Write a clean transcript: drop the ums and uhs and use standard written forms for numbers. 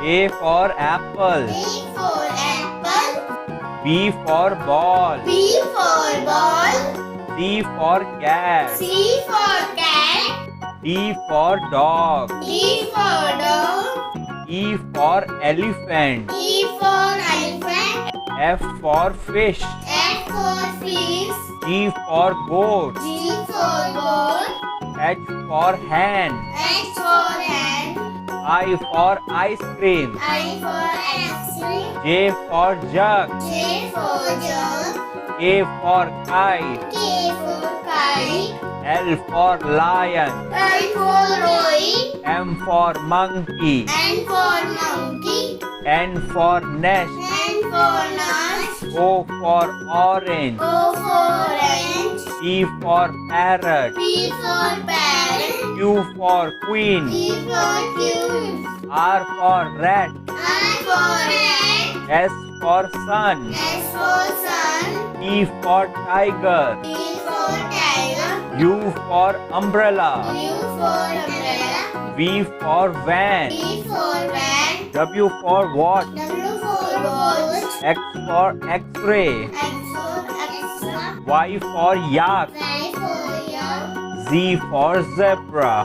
A for apple. A for apple. B for ball. B for ball. C for cat. C for cat. D for dog. D for dog. E for elephant. E for elephant. F for fish. F for fish. G for goat. G for goat. H for hen. H for hen. I for ice cream. I for ice cream. J for jug. J for jug. K for kite. K for kite. L for lion. L for lion. M for monkey. N for monkey. N for nest. N for nut. O for orange. O for orange. P for parrot. P for parrot. Q for queen. Q for queen. R for rat. R for rat. S for sun. S for sun. T for tiger. T for tiger. U for umbrella. U for umbrella. V for van. V for van. W for watch. W for watch. X for x-ray. X for extra. Y for yak. Y for yak. Z for zebra.